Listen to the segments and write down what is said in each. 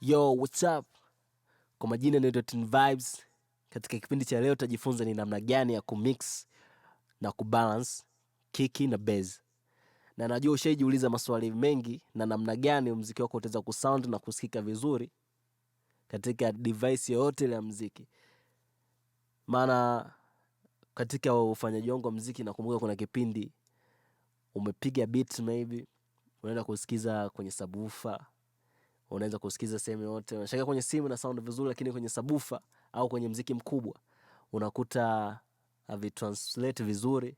Yo, what's up? Kwa majina naitwa Tinnvibez. Katika kipindi cha leo tutajifunza ni namna gani ya kumix na kubalance kiki na bass. Na najua ushajiuliza maswali mengi na namna gani muziki wako utaweza kusound na kusikika vizuri katika device yoyote ya muziki. Maana katika ufanyaji wangu wa muziki nakumbuka kuna kipindi umepiga beat maybe unaenda kusikiza kwenye subwoofer, unaweza kusikiza sehemu yote, unashaka kwenye simu na sound vizuri, lakini kwenye subwoofer au kwenye muziki mkubwa unakuta havitranslate vizuri.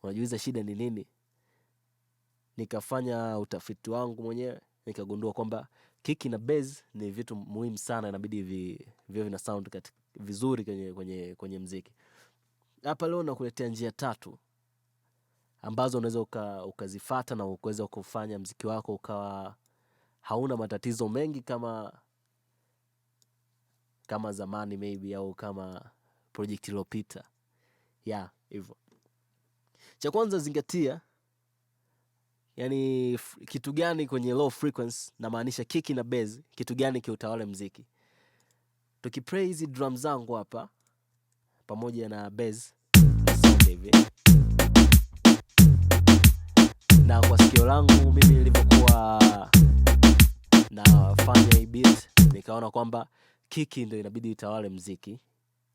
Unajiuliza shida ni nini? Nikafanya utafiti wangu mwenyewe, nikagundua kwamba kiki na bass ni vitu muhimu sana, inabidi viwe vina sound vizuri kwenye muziki. Hapa leo nakuletea njia 3 ambazo unaweza ukazifuata na ukaweza kufanya muziki wako ukawa hauna matatizo mengi kama zamani maybe au kama project iliyopita. Hivyo. Cha kwanza zingatia, yani kitu gani kwenye low frequency, na maanisha kiki na bass, kitu gani kiutawale muziki. Tukiplay hizi drums zangu hapa pamoja na bass sound hivi. Na kwa sikio langu mimi nilivyokuwa na fanya hii beat, nikaona kwamba kiki ndio inabidi itawale muziki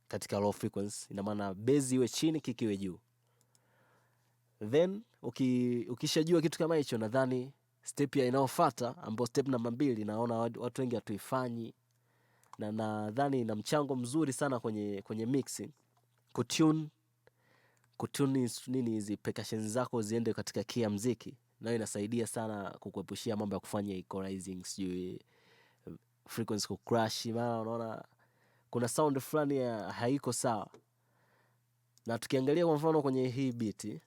katika low frequency. Ina maana bass iwe chini, kiki iwe juu. Then ukishajua kitu kama hicho, nadhani step ya inayofuata ambayo step namba 2, naona watu wengi hatuifanyi, na nadhani ina mchango mzuri sana kwenye mixing. Kutune nini hizi percussions zako ziende katika key ya muziki, nayo inasaidia sana kukuepushia mambo ya kufanya equalizing, sijui frequency ku crash. Maana unaona kuna sound fulani haiko sawa. Na tukiangalia kwa mfano kwenye hii beat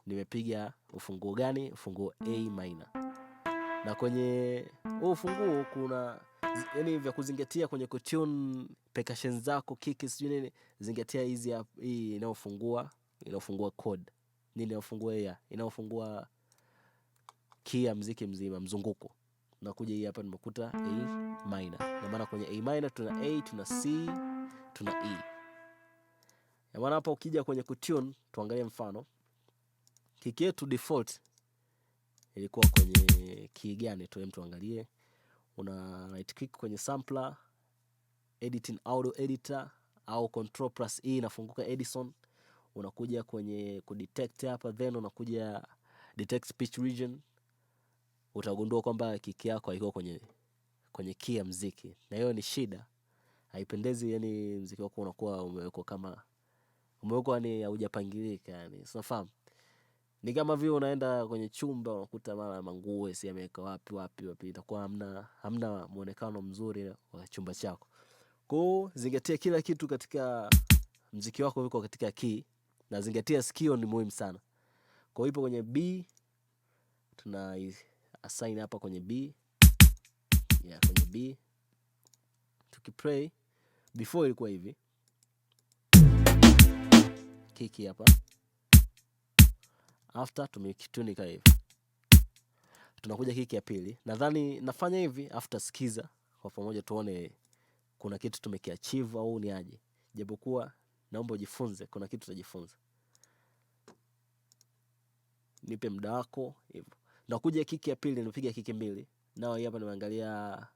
nimepiga ufunguo gani? Ufunguo A minor. Na kwenye ufunguo kuna yani vya kuzingatia kwenye kutune percussions zako, kicks, sijui nini. Zingatia hii inayofungua chord. Nini inayofungua key ya muziki mzima, mzunguko. Nakuja hii hapa nimekuta A minor. Na maana kwenye A minor tuna A, tuna C, tuna E. Na maana hapa ukija kwenye kutune, tuangalie mfano. Kiki yetu default ilikuwa kwenye key gani? Tuangalie. Una right click kwenye sampler, editing audio editor au control plus E inafunguka Edison. Unakuja kwenye kudetect hapa, then unakuja detect pitch region. Utagundua kwamba kiki yako haiko kwenye key ya muziki. Na hiyo ni shida. Haipendezi, yani muziki wako unakuwa umewekwa ni haujapangilika, yani unafahamu. Ni kama vile unaenda kwenye chumba unakuta mara manguo si yameweka wapi, itakuwa hamna muonekano mzuri wa chumba chako. Kwa hiyo zingatia kila kitu katika muziki wako uko katika key, na zingatia sikio ni muhimu sana. Kwa hiyo ipo kwenye B, tuna assign hapa kwenye B. Kwenye B. Tukiplay before ilikuwa hivi. Kiki hapa. After tumekitunika hivi. Tunakuja kiki ya pili. Nadhani nafanya hivi after skiza kwa pamoja tuone kuna kitu tumekiachieve au ni aje. Japokuwa naomba ujifunze, kuna kitu utajifunza. Nipe muda wako hivyo. Nakuja kiki ya pili, nimepiga kiki 2. Nao hapa nimeangalia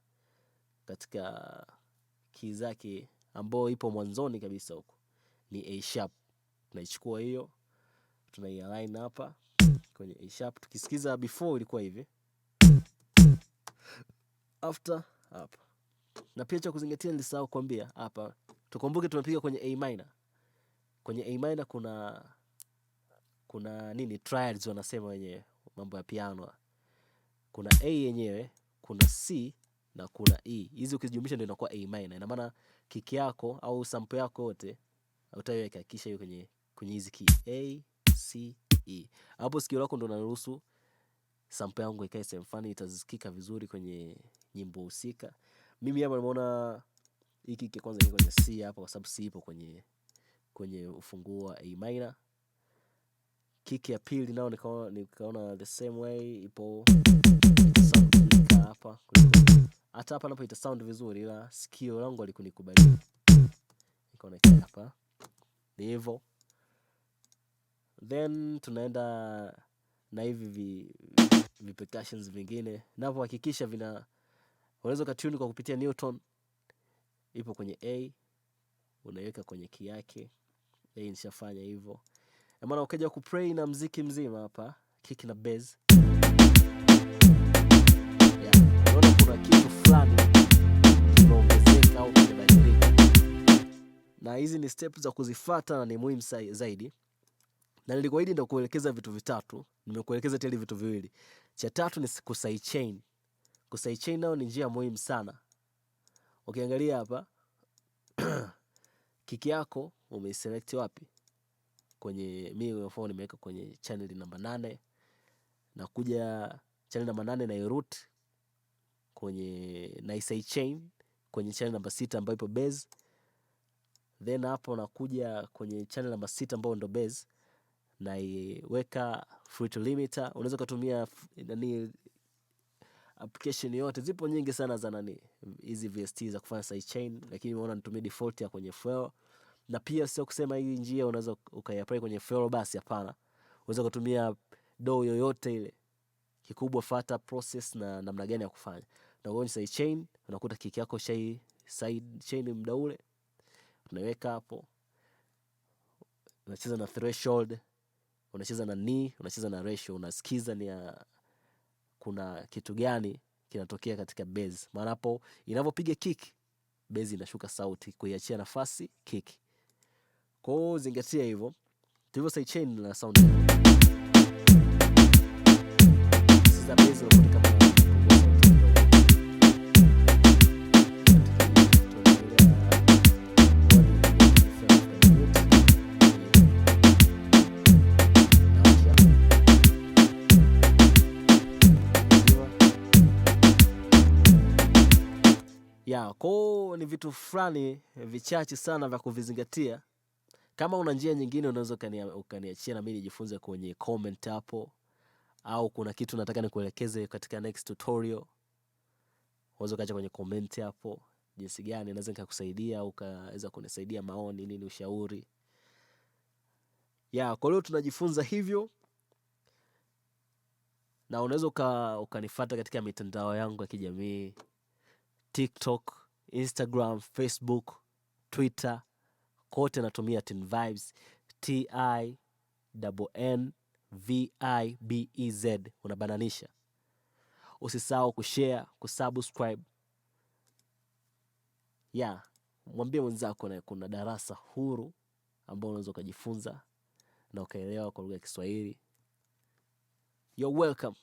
katika key zake ambayo ipo mwanzoni kabisa huko. Ni A sharp. Tunaichukua hiyo, tunai-align hapa kwenye A sharp. Tukisikiza before ilikuwa hivi. After hapa. Na pia cha kuzingatia nilisahau kuambia hapa. Tukumbuke tumepiga kwenye A minor. Kwenye A minor kuna nini? Triads wanasema wenyewe, mambo ya piano. Kuna A yenyewe, kuna C na kuna E. Hizi ukijumlisha ndio inakuwa A minor. Ina maana kiki yako au sample yako yote utaiweka kisha hiyo kwenye hizi key A, C, E. Hapo sikio lako ndo linaruhusu sample yangu ikae sehemu fulani, itasikika vizuri kwenye nyimbo husika. Mimi hapa nimeona hii kick kwanza iko kwenye C hapa, kwa sababu C ipo kwenye ufunguo wa A minor. Kick ya pili nao nikaona the same way ipo sound hapa. Hata hapa napo ita sound vizuri, ila sikio langu alikunikubali. Nikaona hapa ni hivyo. Then tunaenda na hivi percussions vingine. Napo hakikisha unaweza kutune kwa kupitia Newton. Ipo kwenye A, unaweka kwenye key yake. A nishafanya hivyo. Maana ukaja kuplay na muziki mzima hapa, kick na bass. Unaona kuna kitu fulani kimeongezeka au kimebadilika. Na hizi ni steps za kuzifuata na ni muhimu zaidi. Na nilikuahidi ndio kuelekeza vitu vitatu, nimekuelekeza tele vitu viwili. Cha tatu ni sidechain. Sidechain nao ni njia muhimu sana. Ukiangalia hapa kiki yako umeiselect wapi? Kwenye mimi kwa phone nimeweka kwenye channel namba 8. Na kuja channel namba 8 na root kwenye sidechain kwenye channel namba 6 ambayo ipo bass. Then hapo nakuja kwenye channel namba 6 ambayo ndo bass, na iweka fruit limiter. Unaweza kutumia application yote, zipo nyingi sana za hizi VST za kufanya sidechain, lakini nimeona nitumie default ya kwenye FL. Na pia sio kusema hii njia unaweza ukaiapply kwenye FL basi, hapana. Unaweza kutumia DAW yoyote ile. Kikubwa fuata process na namna gani ya kufanya. Na kwenye sidechain unakuta kick yako sidechain muda ule. Unaweka hapo. Unacheza na threshold, unacheza na knee, unacheza na ratio, unasikiza kuna kitu gani kinatokea katika bass. Maana hapo inapopiga kick, bass inashuka sauti kuiachia nafasi kick. Kwa hiyo zingatia hivyo. Hivyo sidechain na sound. Sasa bass unakuta kama kwa ni vitu fulani vichache sana vya kuvizingatia. Kama una njia nyingine unaweza ukaniachia na mimi nijifunze kwenye comment hapo, au kuna kitu nataka nikuelekeze katika next tutorial, unaweza kaja kwenye comment hapo jinsi gani naweza nikakusaidia au ukaweza kunisaidia maoni nini ushauri. Kwa leo tunajifunza hivyo, na unaweza ukanifuata katika mitandao yangu ya kijamii, TikTok, Instagram, Facebook, Twitter, kote natumia Tinnvibez, TINNVIBEZ, unabananisha. Usisahau kushare, kusubscribe. Mwambie mwenzako na kuna darasa huru ambao unaweza kujifunza na ukaelewa kwa lugha ya Kiswahili. You're welcome.